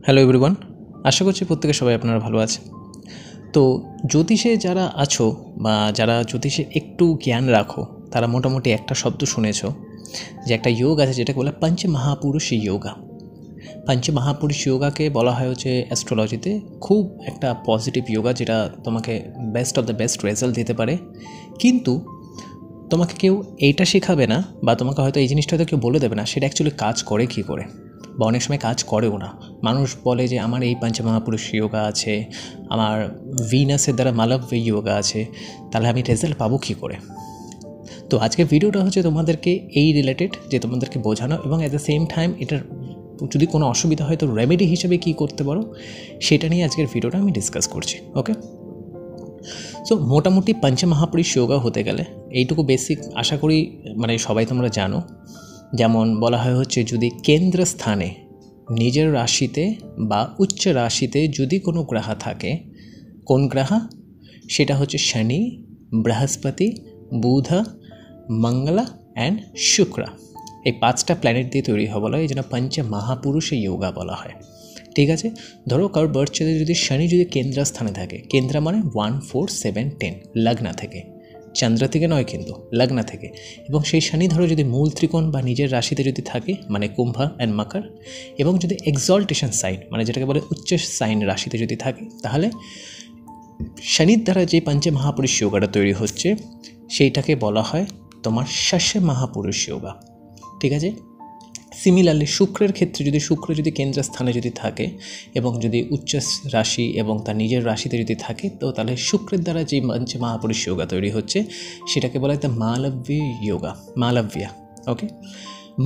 Hello everyone, আশা করছি প্রত্যেকে সবাই আপনারা ভালো আছেন। তো জ্যোতিষে যারা আছো বা যারা জ্যোতিষে একটু জ্ঞান রাখো তারা মোটামুটি একটা শব্দ শুনেছো যে একটা যোগ আছে যেটাকে বলে পঞ্চমহাপুরুষ যোগা। পঞ্চমহাপুরুষ যোগাকে বলা হয় হচ্ছে অ্যাস্ট্রোলজিতে খুব একটা পজিটিভ যোগা, যেটা তোমাকে best of the best result দিতে পারে। কিন্তু তোমাকে কেউ এইটা শেখাবে না বা তোমাকে হয়তো এই জিনিসটা হয়তো কেউ বলে দেবে না সেটা অ্যাকচুয়ালি কাজ করে কী করে, বা অনেক সময় কাজ করেও না। মানুষ বলে যে আমার এই পঞ্চমহাপুরুষ যোগা আছে, আমার ভিনাসের দ্বারা মালব্য যোগা আছে, তাহলে আমি রেজাল্ট পাবো কী করে। তো আজকের ভিডিওটা হচ্ছে তোমাদেরকে এই রিলেটেড, যে তোমাদেরকে বোঝানো এবং অ্যাট দ্য সেম টাইম এটার যদি কোনো অসুবিধা হয় তো রেমেডি হিসেবে কী করতে পারো সেটা নিয়ে আজকের ভিডিওটা আমি ডিসকাস করছি। ওকে, সো মোটামুটি পঞ্চমহাপুরুষ যোগা হতে গেলে এইটুকু বেসিক আশা করি মানে সবাই তোমরা জানো। যেমন বলা হয় হচ্ছে যদি কেন্দ্রস্থানে নিজের রাশিতে বা উচ্চ রাশিতে যদি কোনো গ্রহ থাকে, কোন গ্রহ সেটা হচ্ছে শনি, বৃহস্পতি, বুধ, মঙ্গলা অ্যান্ড শুক্র। এই পাঁচটা প্ল্যানেট দিয়ে তৈরি হওয়া বলা হয়, এই জন্য পঞ্চমহাপুরুষ যোগা বলা হয়। ঠিক আছে, ধরো কারোর বার্থ চার্টে যদি শনি যদি কেন্দ্রস্থানে থাকে, কেন্দ্র মানে 1, 4, 7, 10 লগ্ন থেকে, চন্দ্র থেকে নয় কিন্তু লগ্ন থেকে, এবং সেই শনি ধরো যদি মূল ত্রিকোণ বা নিজের রাশিতে যদি থাকে মানে কুম্ভ অ্যান্ড মকর, এবং যদি এক্সল্টেশন সাইন মানে যেটাকে বলে উচ্চ সাইন রাশিতে যদি থাকে, তাহলে শনির দ্বারা যে পঞ্চমহাপুরুষ যোগাটা তৈরি হচ্ছে সেইটাকে বলা হয় তোমার ষষ্ঠ মহাপুরুষ যোগা। ঠিক আছে, সিমিলারলি শুক্রের ক্ষেত্রে যদি শুক্র যদি কেন্দ্রস্থানে যদি থাকে এবং যদি উচ্চ রাশি এবং তার নিজের রাশিতে যদি থাকে, তো তাহলে শুক্রের দ্বারা যে পঞ্চমহাপুরুষ যোগা তৈরি হচ্ছে সেটাকে বলা হয় দ্য মালব্য যোগা, মালব্যা। ওকে,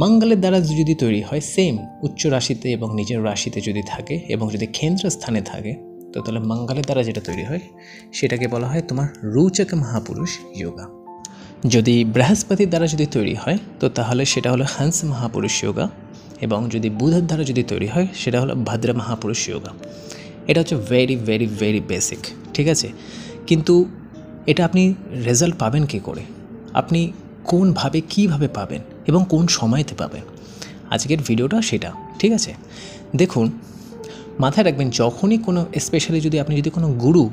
মঙ্গলের দ্বারা যদি তৈরি হয় সেম উচ্চ রাশিতে এবং নিজের রাশিতে যদি থাকে এবং যদি কেন্দ্রস্থানে থাকে, তো তাহলে মঙ্গলের দ্বারা যেটা তৈরি হয় সেটাকে বলা হয় তোমার রোচক মহাপুরুষ যোগা। যদি বৃহস্পতির দ্বারা যদি তৈরি হয় তো তাহলে সেটা হলো হংস মহাপুরুষ যোগা, এবং যদি বুধের দ্বারা যদি তৈরি হয় সেটা হলো ভদ্র মহাপুরুষ যোগা। এটা হচ্ছে ভেরি ভেরি ভেরি বেসিক। ঠিক আছে, কিন্তু এটা আপনি রেজাল্ট পাবেন কী করে, আপনি কোনভাবে কীভাবে পাবেন এবং কোন সময়তে পাবেন, আজকের ভিডিওটা সেটা। ঠিক আছে, দেখুন মাথায় রাখবেন যখনই কোনো স্পেশালি যদি আপনি যদি কোনো গুরু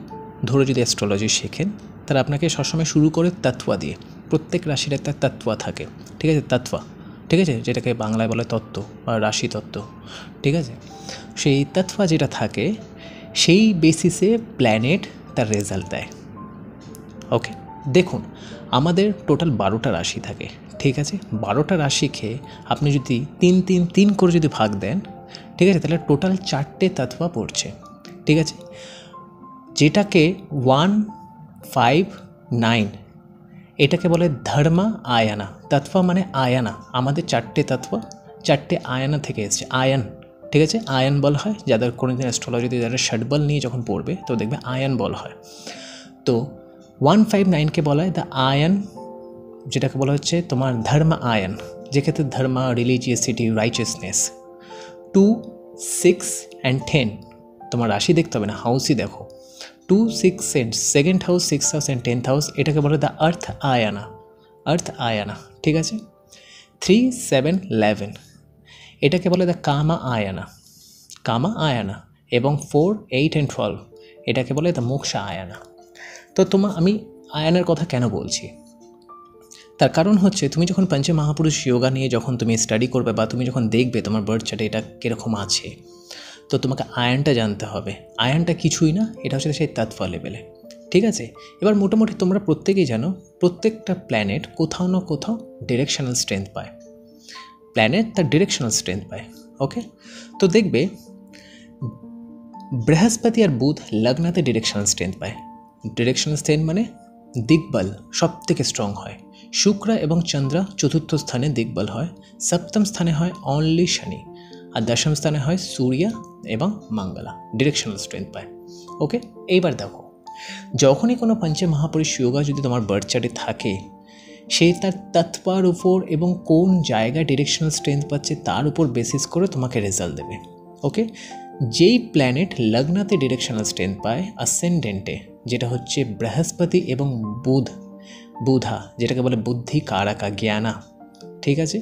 ধরে যদি অ্যাস্ট্রোলজি শেখেন, তারা আপনাকে সবসময় শুরু করে তত্ত্বা দিয়ে। প্রত্যেক রাশির একটা তত্ত্বা থাকে। ঠিক আছে, তত্ত্বা, ঠিক আছে, যেটাকে বাংলায় বলে তত্ত্ব বা রাশি তত্ত্ব। ঠিক আছে, সেই তত্ত্বা যেটা থাকে সেই বেসিসে প্ল্যানেট তার রেজাল্ট দেয়। ওকে, দেখুন আমাদের টোটাল 12টা রাশি থাকে। ঠিক আছে, 12টা রাশি খেয়ে আপনি যদি 3 করে যদি ভাগ দেন, ঠিক আছে, তাহলে টোটাল 4টে তত্ত্বা পড়ছে। ঠিক আছে, যেটাকে 1, 5, 9 এটাকে বলে ধর্মা আয়ানা। তত্ত্বা মানে আয়ানা, আমাদের 4টে তত্ত্বা 4টে আয়ানা থেকে এসছে, আয়ন। ঠিক আছে, আয়ন বল হয়, যাদের কোনোদিন অ্যাস্ট্রোলজিতে যারা ষটবল নিয়ে যখন পড়বে তো দেখবে আয়ন বল হয়। তো 1, 5, 9কে বলা হয় দ্য আয়ন, যেটাকে বলা হচ্ছে তোমার ধর্ম আয়ন, যেক্ষেত্রে ধর্ম, রিলিজিয়াসিটি, রাইচিয়াসনেস। 2, 6 অ্যান্ড 10 তোমার রাশি দেখতে হবে না, হাউসই দেখো। 2, 6 and 2nd house, 6th house and 10th house, এটাকে বলে the earth Ayana, earth Ayana. ঠিক আছে, 3, 7, 11 এটাকে বলে দ্য কামা আয়ানা, কামা আয়ানা, এবং 4, 8 and 12 এটাকে বলে দ্য মোক্ষা আয়ানা। তো আমি আয়ানের কথা কেন বলছি, তার কারণ হচ্ছে তুমি যখন পঞ্চমহাপুরুষ যোগা নিয়ে যখন তুমি স্টাডি করবে বা তুমি যখন দেখবে তোমার বার্থ চার্টে এটা কীরকম আছে, তো তোমাকে আয়নটা জানতে হবে। আয়নটা কিছুই না, এটা হচ্ছে সেই তত্ত্বা লেভেলে। ঠিক আছে, এবার মোটামুটি তোমরা প্রত্যেকেই জানো প্রত্যেকটা প্ল্যানেট কোথাও না কোথাও ডিরেকশনাল স্ট্রেংথ পায়, প্ল্যানেট তার ডিরেকশনাল স্ট্রেংথ পায়। ওকে, তো দেখবে বৃহস্পতি আর বুধ লগ্নাতে ডিরেকশনাল স্ট্রেংথ পায়। ডিরেকশনাল স্ট্রেংথ মানে দিকবল সব থেকে স্ট্রং হয়। শুক্র এবং চন্দ্র চতুর্থ স্থানে দিকবল হয়, সপ্তম স্থানে হয় অনলি শনি, আর দশম স্থানে হয় সূর্য এবং মঙ্গলা, ডিরেকশনাল স্ট্রেংথ পায়। ওকে, এইবার দেখো যখনই কোনো পঞ্চমহাপুরুষ যোগা যদি তোমার বার্থ চার্টে থাকে, সে তার তত্ত্বার উপর এবং কোন জায়গায় ডিরেকশনাল স্ট্রেংথ পাচ্ছে তার উপর বেসিস করে তোমাকে রেজাল্ট দেবে। ওকে, যেই প্ল্যানেট লগ্নাতে ডিরেকশনাল স্ট্রেংথ পায় অ্যাসেন্ডেন্টে, যেটা হচ্ছে বৃহস্পতি এবং বুধা, যেটাকে বলে বুদ্ধি কারাকা, জ্ঞানা। ঠিক আছে,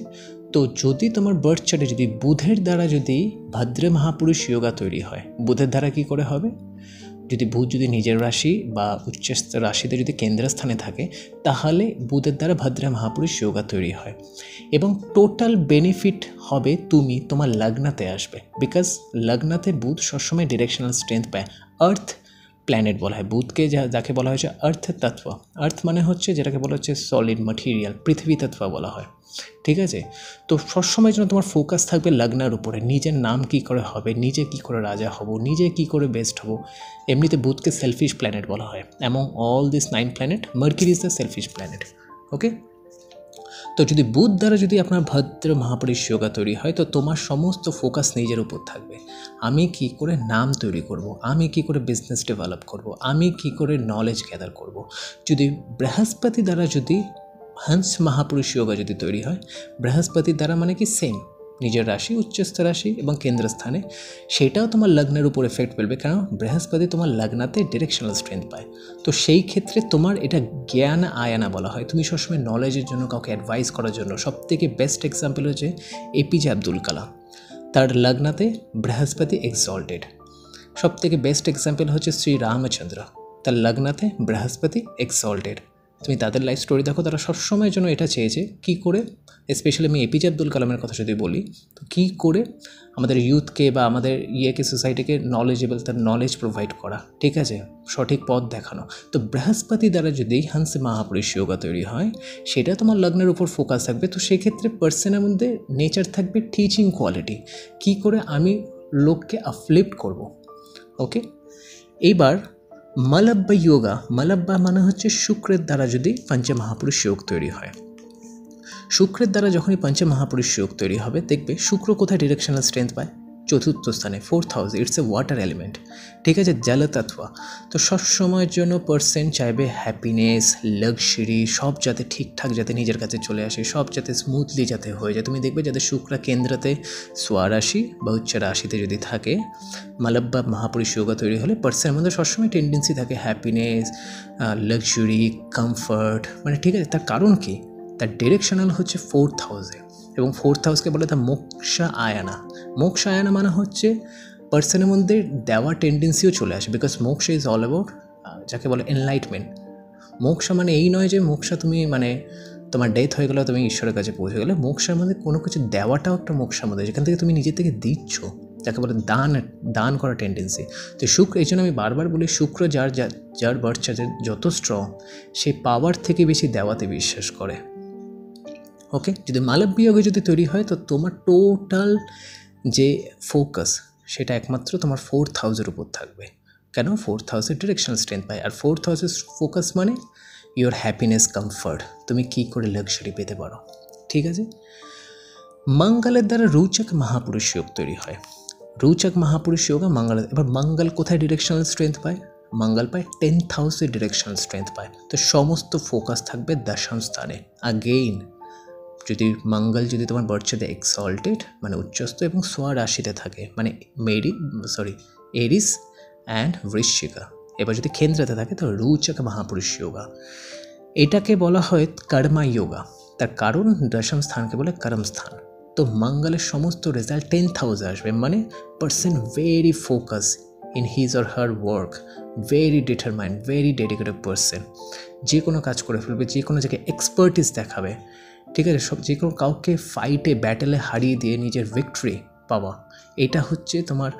তো যদি তোমার বার্থ চার্টে যদি বুধের দ্বারা যদি ভাদ্র মহাপুরুষ যোগা তৈরি হয়, বুধের দ্বারা কি করে হবে, যদি বুধ যদি নিজের রাশি বা উচ্চস্থ রাশিতে যদি কেন্দ্রস্থানে থাকে, তাহলে বুধের দ্বারা ভাদ্র মহাপুরুষ যোগা তৈরি হয় এবং টোটাল বেনিফিট হবে তুমি তোমার লগ্নাতে আসবে। বিকজ লগ্নাতে বুধ সবসময় ডিরেকশনাল স্ট্রেংথ পায়। আর্থ প্ল্যানেট বলা হয় বুধকে, যাকে বলা হয়েছে আর্থ তত্ত্ব। আর্থ মানে হচ্ছে যেটাকে বলা হচ্ছে সলিড ম্যাটেরিয়াল, পৃথিবী তত্ত্ব বলা হয়, ঠিক আছে। তো সবসময়ের জন্য তোমার ফোকাস থাকবে লগ্নার উপরে, নিজের নাম কী করে হবে, নিজে কী করে রাজা হব, নিজে কী করে বেস্ট হব। এমনিতে বুধকে সেলফিশ প্ল্যানেট বলা হয়। Among all this 9 planet Mercury is the selfish planet. Okay, তো যদি বুধ দ্বারা যদি আপনার ভাদ্র মহাপুরুষ যোগা তৈরি হয়, তো তোমার সমস্ত ফোকাস নিজের উপর থাকবে। আমি কি করে নাম তৈরি করব, আমি কি করে বিজনেস ডেভেলপ করব, আমি কি করে নলেজ গ্যাদার করব। যদি বৃহস্পতি দ্বারা যদি হংস মহাপুরুষ যোগা যদি তৈরি হয়, বৃহস্পতির দ্বারা মানে কি সেম, নিজের রাশি, উচ্চস্থ রাশি এবং কেন্দ্রস্থানে, সেটাও তোমার লগ্নের উপর এফেক্ট ফেলবে, কারণ বৃহস্পতি তোমার লগ্নাতে ডিরেকশনাল স্ট্রেংথ পায়। তো সেই ক্ষেত্রে তোমার এটা জ্ঞান আয়ানা বলা হয়। তুমি সবসময় নলেজের জন্য, কাউকে অ্যাডভাইস করার জন্য, সবথেকে বেস্ট এক্সাম্পল হচ্ছে এপিজে আব্দুল কালাম, তার লগ্নাতে বৃহস্পতি এক্সল্টেড। সবথেকে বেস্ট এক্সাম্পল হচ্ছে শ্রী রামচন্দ্র, তার লগ্নাতে বৃহস্পতি এক্সল্টেড। তুমি তাদের লাইফ স্টোরি দেখো, তারা সবসময়ের জন্য এটা চেয়েছে কী করে, স্পেশালি আমি এপিজে আব্দুল কালামের কথা যদি বলি, তো কী করে আমাদের ইউথকে বা আমাদের সোসাইটিকে নলেজেবল, তার নলেজ প্রোভাইড করা, ঠিক আছে, সঠিক পথ দেখানো। তো বৃহস্পতি দ্বারা যদি হংস মহাপুরুষ যোগা তৈরি হয়, সেটা তোমার লগ্নের উপর ফোকাস থাকবে। তো সেক্ষেত্রে পার্সনের মধ্যে নেচার থাকবে টিচিং কোয়ালিটি, কী করে আমি লোককে আপলিফ্ট করব। ওকে, এইবার মালব্যা যোগা, মালব্যা মানে হচ্ছে শুক্রের দ্বারা যদি পঞ্চমহাপুরুষ যোগ তৈরি হয়। শুক্রের দ্বারা যখনই পঞ্চমহাপুরুষ যোগ তৈরি হবে, দেখবে শুক্র কোথায় ডিরেকশনাল স্ট্রেংথ পায়, চতুর্থ স্থানে, 4th house. It's a water element, ঠিক আছে, জলতত্ত্ব। তো সবসময়ের জন্য পার্সন চাইবে হ্যাপিনেস, লাক্সারি, সব যাতে ঠিকঠাক যাতে নিজের কাছে চলে আসে, সব যাতে স্মুথলি যাতে হয়ে যায়। তুমি দেখবে যাতে শুক্র কেন্দ্রতে সোয়ারাশি বা উচ্চ রাশিতে যদি থাকে, মালব্যা মহাপুরুষ যোগা তৈরি হলে পার্সনের মধ্যে সবসময় টেন্ডেন্সি থাকে হ্যাপিনেস, লাক্সারি, কমফর্ট, মানে ঠিক আছে। তার কারণ কি, তার ডিরেকশনাল হচ্ছে 4th হাউসে, এবং 4th হাউসকে বলে তার মোক্ষা আয়ানা। মোক্ষা আয়ানা মানে হচ্ছে পার্সনের মধ্যে দেওয়ার টেন্ডেন্সিও চলে আসে, because moksha is all about, যাকে বলে এনলাইটমেন্ট। মোক্ষা মানে এই নয় যে মোক্ষা তুমি মানে তোমার ডেথ হয়ে গেলে তুমি ঈশ্বরের কাছে পৌঁছে গেলে। মোক্ষার মধ্যে কোনো কিছু দেওয়াটাও একটা মোক্ষার মধ্যে, যেখান থেকে তুমি নিজের থেকে দিচ্ছ, যাকে বলে দান করা টেন্ডেন্সি। তো শুক্র, এই জন্য আমি বারবার বলি, শুক্র যার বার্থ চার্টে যত স্ট্রং, সে পাওয়ার থেকে বেশি দেওয়াতে বিশ্বাস করে। ওকে, যদি মালব্য যোগে যদি তৈরি হয়, তো তোমার টোটাল যে ফোকাস, সেটা একমাত্র তোমার 4th হাউসের উপর থাকবে। কেন, 4th হাউসের ডিরেকশনাল স্ট্রেংথ পায়। আর 4th হাউসের ফোকাস মানে ইয়োর হ্যাপিনেস, কমফর্ট, তুমি কী করে লাক্সারি পেতে পারো, ঠিক আছে। মঙ্গলের দ্বারা রৌচক মহাপুরুষ যোগ তৈরি হয়। রৌচক মহাপুরুষ যোগ মঙ্গলের, এবার মঙ্গল কোথায় ডিরেকশনাল স্ট্রেংথ পায়, মঙ্গল পায় 10th হাউসের ডিরেকশনাল স্ট্রেংথ পায়। তো সমস্ত ফোকাস থাকবে দশম স্থানে। আগেইন যদি মঙ্গল যদি তোমার বার্থ চার্টে এক্সল্টেড মানে উচ্চস্থ এবং সোয়া রাশিতে থাকে, মানে এরিস অ্যান্ড বৃশ্চিকা, এবার যদি কেন্দ্রতে থাকে, তো রৌচক মহাপুরুষ যোগা। এটাকে বলা হয় কর্মা যোগা। তার কারণ দশম স্থানকে বলে কর্ম স্থান। তো মঙ্গলের সমস্ত রেজাল্ট 10th হাউসে আসবে, মানে person vary focus in his or her work, very determined, very dedicated person, যে কোনো কাজ করে ফেলবে, যে কোনো জায়গায় এক্সপার্টিস দেখাবে, ঠিক আছে। যে কোনো কাউকে ফাইটে, ব্যাটেলে হারিয়ে দিয়ে নিজের ভিক্টরি পাওয়া, এটা হচ্ছে তোমার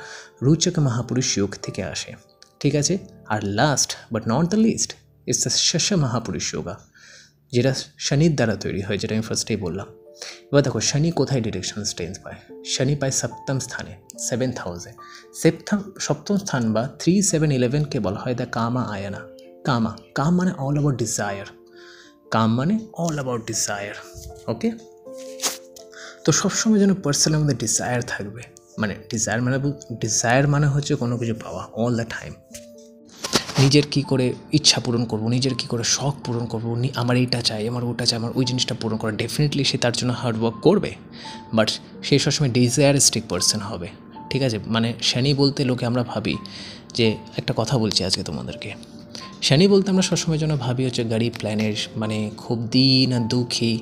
রৌচক মহাপুরুষ যোগ থেকে আসে, ঠিক আছে। আর last but not the least is the Shasha Mahapurush Yoga, যেটা শনির দ্বারা তৈরি হয়, যেটা আমি ফার্স্টেই বললাম। এবার দেখো শনি কোথায় ডিরেকশনাল স্ট্রেংথ পায়, শনি পায় সপ্তম স্থানে, 7th হাউসে। সপ্তম স্থান বা 3, 7, 11কে বলা হয় দ্য কামা আয়ানা। কাম মানে অল অ্যাবাউট ডিজায়ার, কাম মানে অল অ্যাবাউট ডিজায়ার। ওকে, তো সবসময় যেন পার্সনের মধ্যে ডিজায়ার থাকবে, মানে ডিজায়ার মানে হচ্ছে কোনো কিছু পাওয়া, অল দ্য টাইম। নিজের কী করে ইচ্ছা পূরণ করব, নিজের কী করে শখ পূরণ করব, আমার এইটা চাই, আমার ওটা চাই, আমার ওই জিনিসটা পূরণ করা। ডেফিনেটলি সে তার জন্য হার্ডওয়ার্ক করবে, বাট সে সবসময় ডিজায়ারিস্টিক পার্সন হবে, ঠিক আছে। মানে শনি বলতে লোকে আমরা ভাবি যে, একটা কথা বলছি আজকে তোমাদেরকে, শনি বলতে আমরা সবসময়ের জন্য ভাবি হচ্ছে গরিব প্ল্যানেট, মানে খুব দিন আর দুঃখী,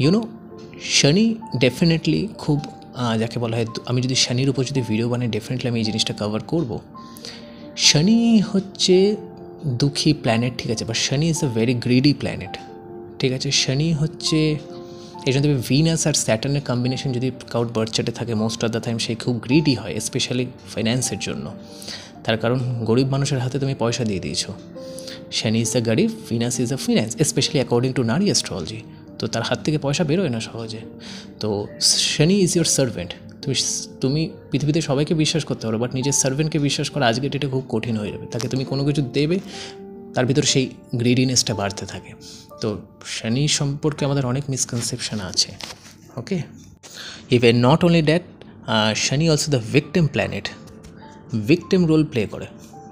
ইউনো, শনি ডেফিনেটলি খুব যাকে বলা হয়, আমি যদি শনির উপর যদি ভিডিও বানাই ডেফিনেটলি আমি এই জিনিসটা কভার করব। শনি হচ্ছে দুঃখী প্ল্যানেট, ঠিক আছে, but Shani is a very greedy planet, ঠিক আছে। শনি হচ্ছে, এই জন্য তুমি ভিনাস আর স্যাটার্নের কম্বিনেশন যদি কাউট বার্থ চার্টে থাকে মোস্ট অফ দ্য টাইম সে খুব গ্রিডি হয়, স্পেশালি ফাইন্যান্সের জন্য। তার কারণ গরিব মানুষের হাতে তুমি পয়সা দিয়ে দিয়েছো। শনি ইজ দ্য গরিব, Venus is the finance, specially according to নারী অ্যাস্ট্রোলজি। তো তার হাত থেকে পয়সা বেরোয় না সহজে। তো শনি ইজ ইয়োর সার্ভেন্ট। তুমি পৃথিবীতে সবাইকে বিশ্বাস করতে পারো, বাট নিজের সার্ভেন্টকে বিশ্বাস করা আজকের ডেটে খুব কঠিন হয়ে যাবে। তাকে তুমি কোনো কিছু দেবে, তার ভিতর সেই গ্রিডিনেসটা বাড়তে থাকে। তো শনি সম্পর্কে আমাদের অনেক মিসকনসেপশন আছে, okay. Even not only that, Shani also the victim planet, victim role play করে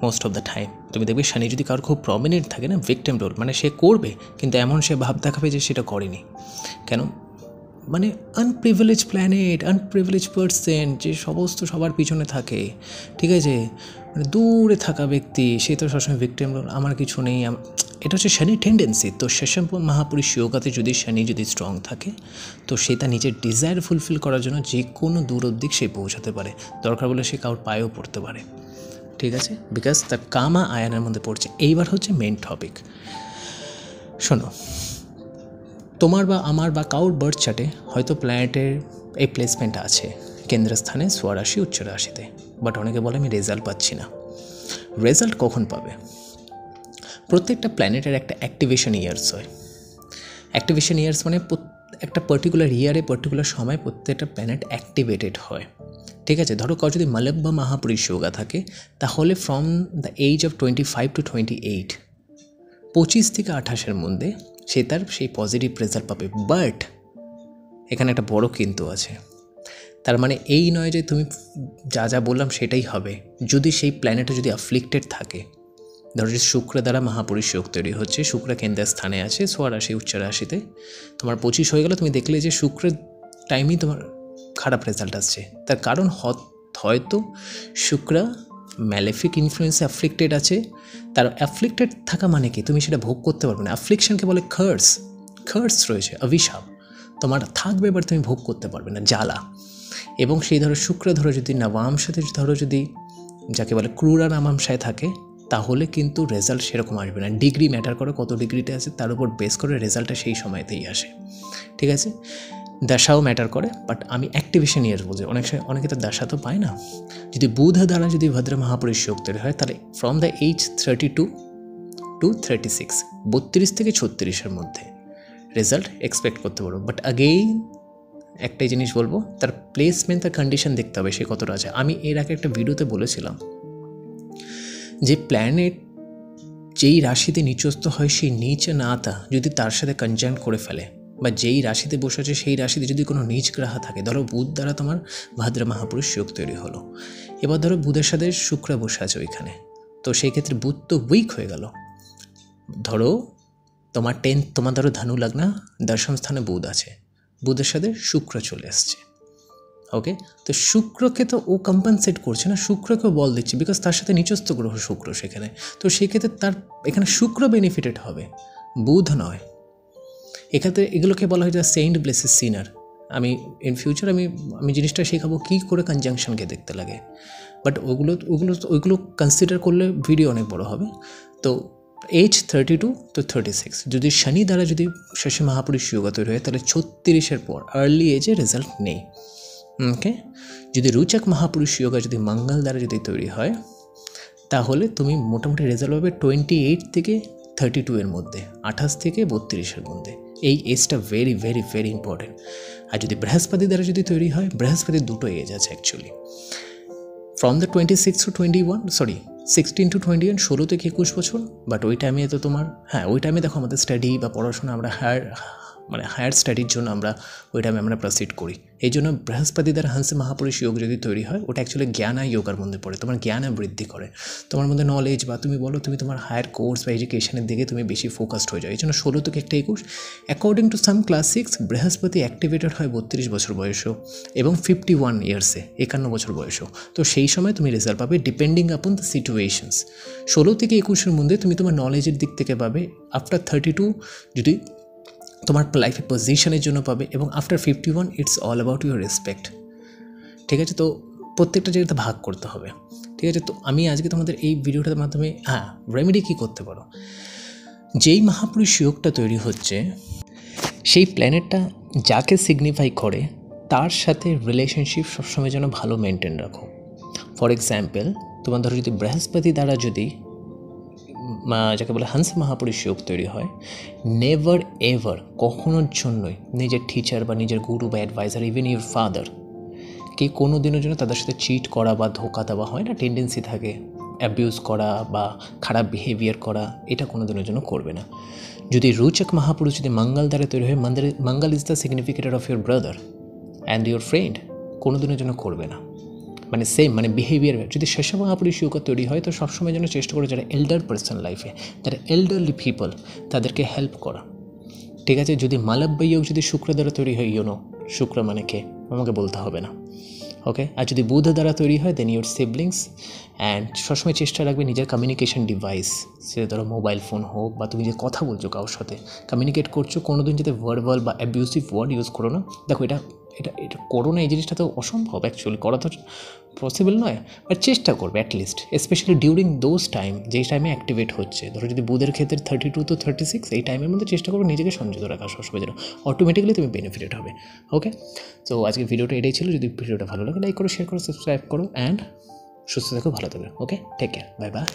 মোস্ট অফ দ্য টাইম। তুমি দেখবে শনি যদি কারোর খুব প্রমিনেন্ট থাকে না, ভিকটিম রোল, মানে সে করবে কিন্তু এমন সে ভাব দেখাবে যে সেটা করেনি। কেন? মানে আনপ্রিভিলেজ প্ল্যানেট, আনপ্রিভিলেজ পার্সন, যে সমস্ত সবার পিছনে থাকে, ঠিক আছে, মানে দূরে থাকা ব্যক্তি, সে তো সবসময় ভিকটিম রোল, আমার কিছু নেই, এটা হচ্ছে শনি টেন্ডেন্সি। তো শেষম মহাপুরুষ যোগাতে যদি শনি যদি স্ট্রং থাকে তো সে তার নিজের ডিজায়ার ফুলফিল করার জন্য যে কোনো দূর অবধি সে পৌঁছাতে পারে, দরকার বলে সে কারোর পায়েও পড়তে পারে, ঠিক আছে, বিকজ তার কামা আয়নের মধ্যে পড়ছে। এইবার হচ্ছে মেন টপিক। শোনো, তোমার বা আমার বা কাউর বার্থ চার্টে হয়তো প্ল্যানেটের এই প্লেসমেন্ট আছে কেন্দ্রস্থানে, স্বরাশি, উচ্চ রাশিতে, বাট অনেকে বলে আমি রেজাল্ট পাচ্ছি না। রেজাল্ট কখন পাবে? প্রত্যেকটা প্ল্যানেটের একটা অ্যাক্টিভেশন ইয়ার্স হয়। অ্যাক্টিভেশন ইয়ার্স মানে একটা পার্টিকুলার ইয়ারে পার্টিকুলার সময় প্রত্যেকটা প্ল্যানেট অ্যাক্টিভেটেড হয়, ঠিক আছে। ধরো কারো যদি মালব বা মহাপুরুষ যোগা থাকে তাহলে from the age of 25 to 28, 25 থেকে 28-এর মধ্যে সে তার সেই পজিটিভ রেজাল্ট পাবে। বাট এখানে একটা বড় কিন্তু আছে। তার মানে এই নয় যে তুমি যা যা বললাম সেটাই হবে। যদি সেই প্ল্যানেটে যদি অ্যাফ্লিক্টেড থাকে, ধরো যে শুক্র দ্বারা মহাপুরুষ যোগ তৈরি হচ্ছে, শুক্র কেন্দ্রের স্থানে আছে স্বরাশি, উচ্চ রাশিতে, তোমার 25 হয়ে গেল, তুমি দেখলে যে শুক্রের টাইমেই তোমার খারাপ রেজাল্ট আসছে। তার কারণ হয়তো শুক্র ম্যালেফিক ইনফ্লুয়েন্সে অ্যাফ্লিক্টেড আছে। তার অ্যাফ্লিক্টেড থাকা মানে কি? তুমি সেটা ভোগ করতে পারবে না। অ্যাফ্লিকশনকে বলে খার্স রয়েছে, অভিশাপ তোমার থাকবে, এবার তুমি ভোগ করতে পারবে না, জ্বালা। এবং সেই ধরো শুক্র ধরো যদি নবাংশতে ধরো যদি যাকে বলে ক্রুরা নামাংশায় থাকে তাহলে কিন্তু রেজাল্ট সেরকম আসবে না। ডিগ্রি ম্যাটার করে, কত ডিগ্রিতে আছে তার উপর বেস করে রেজাল্টটা সেই সময়তেই আসে, ঠিক আছে। দশাও ম্যাটার করে, বাট আমি অ্যাক্টিভেশন ইয়ার্স বলছি। অনেকে তো দশা তো পায় না। যদি বুধ দ্বারা যদি ভদ্র মহাপুরুষ যোগ তৈরি হয় তাহলে ফ্রম দ্য এজ 32 to 36, 32 থেকে 36-এর মধ্যে রেজাল্ট এক্সপেক্ট করতে পারো। বাট আগেইন একটাই জিনিস বলবো, তার প্লেসমেন্ট, তার কন্ডিশন দেখতে হবে সে কতটা আছে। আমি এর আগে একটা ভিডিওতে বলেছিলাম যে প্ল্যানেট যেই রাশিতে নিচস্থ হয় সেই নিচ নাতা যদি তার সাথে কনজাংক্ট করে ফেলে, বা যেই রাশিতে বসে আছে সেই রাশিতে যদি কোনো নিচ গ্রহ থাকে, ধরো বুধ দ্বারা তোমার ভাদ্র মহাপুরুষ যোগ তৈরি হলো, এবার ধরো বুধের সাথে শুক্র বসে আছে ওইখানে, তো সেই ক্ষেত্রে বুধ তো উইক হয়ে গেল। ধরো তোমার ধরো ধনু লগ্ন, দশম স্থানে বুধ আছে, বুধের সাথে শুক্র চলে আসছে, ওকে। তো শুক্রকে তো ও কম্পেনসেট করছে না, শুক্রকেও বল দিচ্ছে, বিকজ তার সাথে নিচস্থ গ্রহ শুক্র সেখানে। তো সেক্ষেত্রে তার এখানে শুক্র বেনিফিটেড হবে, বুধ নয়। এক্ষেত্রে এগুলোকে বলা হয় যে সেন্ট ব্লেসেস সিনার। আমি ইন ফিউচার আমি জিনিসটা শেখাবো কী করে কনজাংশনকে দেখতে লাগে, বাট ওইগুলো কনসিডার করলে ভিডিও অনেক বড় হবে। তো এজ 32 to 36 যদি শনি দ্বারা যদি শশী মহাপুরুষ যোগা তৈরি হয় তাহলে 36-এর পর আর্লি এজে রেজাল্ট নেই, ওকে। যদি রুচক মহাপুরুষ যোগা যদি মঙ্গল দ্বারা যদি তৈরি হয় তাহলে তুমি মোটামুটি রেজাল্ট পাবে 28 থেকে 32-এর মধ্যে, 28 থেকে 32-এর মধ্যে। এই এজটা ভেরি ভেরি ভেরি ইম্পর্টেন্ট। আর যদি বৃহস্পতি দ্বারা যদি তৈরি হয়, বৃহস্পতির দুটো এজ আছে actually, from the 26 to 21, 16 to 21, 16 থেকে 21 বছর। বাট ওই টাইমে তো তোমার ওই টাইমে দেখো আমাদের স্টাডি বা পড়াশোনা আমরা হায়ার স্টাডির জন্য ওই টাইমে আমরা প্রসিড করি। এই জন্য বৃহস্পতি দ্বারা হংস মহাপুরুষ যোগ যদি তৈরি হয় ওটা অ্যাকচুয়ালি জ্ঞান আর যোগার মধ্যে পড়ে, তোমার জ্ঞানে বৃদ্ধি করে, তোমার মধ্যে নলেজ বা তুমি বলো তুমি তোমার হায়ার কোর্স বা এডুকেশনের দিকে তুমি বেশি ফোকাসড হয়ে যাও। এই জন্য 16 থেকে একটা 21। অ্যাকর্ডিং টু সাম ক্লাসিক্স বৃহস্পতি অ্যাক্টিভেটেড হয় 32 বছর বয়সেও এবং 51 ইয়ার্সে, 51 বছর বয়সেও। তো সেই সময় তুমি রেজাল্ট পাবে ডিপেন্ডিং আপন দ্য সিচুয়েশনস। 16 থেকে 21-এর মধ্যে তুমি তোমার নলেজের দিক থেকে পাবে। আফটার 32 যদি তোমার লাইফে পজিশনের জন্য পাবে, এবং after 51 it's all about your respect. ঠিক আছে, তো প্রত্যেকটা জায়গাতে ভাগ করতে হবে। ঠিক আছে, তো আমি আজকে তোমাদের এই ভিডিওটার মাধ্যমে রেমেডি কী করতে পারো, যেই মহাপুরুষ যোগটা তৈরি হচ্ছে সেই প্ল্যানেটটা যাকে সিগনিফাই করে তার সাথে রিলেশনশিপ সবসময় যেন ভালো মেনটেন রাখো। ফর এক্সাম্পল, তোমার ধরো যদি বৃহস্পতি দ্বারা যদি যাকে বলে হংস মহাপুরুষ যোগ তৈরি হয়, নেভার এভার কখনোর জন্যই নিজের টিচার বা নিজের গুরু বা অ্যাডভাইজার, ইভেন ইউর ফাদার কে কোনো দিনের জন্য তাদের সাথে চিট করা বা ধোকা দেওয়া হয় না, টেন্ডেন্সি থাকে অ্যাবিউজ করা বা খারাপ বিহেভিয়ার করা, এটা কোনো দিনের জন্য করবে না। যদি রোচক মহাপুরুষ যদি মঙ্গল দ্বারা তৈরি হয়, Mangal is the significator of your brother and your friend, কোনো দিনের জন্য করবে না। মানে সেম মানে বিহেভিয়ার। যদি শেষ মহাপুরুষ যোগ তৈরি হয় তো সবসময় যেন চেষ্টা করে যারা এল্ডার পার্সন লাইফে, যারা এল্ডারলি পিপল, তাদেরকে হেল্প করা। ঠিক আছে, যদি মালব্য যোগ যদি শুক্র দ্বারা তৈরি হয়, শুক্র মানে কে আমাকে বলতে হবে না, ওকে। আর যদি বুধ দ্বারা তৈরি হয় দেন ইউর সিবলিংস। অ্যান্ড সবসময় চেষ্টা রাখবে নিজের কমিউনিকেশন ডিভাইস, সেটা ধরো মোবাইল ফোন হোক বা তুমি যে কথা বলছো কারোর সাথে কমিউনিকেট করছো, কোনো দিন যাতে ভার্বাল বা অ্যাবিউসিভ ওয়ার্ড ইউজ করো না। দেখো এটা এটা এটা করো না, এই জিনিসটা তো অসম্ভব, অ্যাকচুয়ালি করা তো পসিবল নয়, বাট চেষ্টা করবে at least, specially during those time যেই টাইমে অ্যাক্টিভেট হচ্ছে। ধরো যদি বুধের ক্ষেত্রে 32 to 36 এই টাইমের মধ্যে চেষ্টা করো নিজেকে সংযত রাখা সবসময়, যেন অটোমেটিক্যালি তুমি বেনিফিটেড হবে। ওকে, তো আজকের ভিডিওটা এটাই ছিল। যদি ভিডিওটা ভালো লাগে লাইক করো, শেয়ার করো, সাবস্ক্রাইব করো, অ্যান্ড সুস্থ থেকো, ভালো থাকবে। ওকে, টেক কেয়ার, বাই বাই।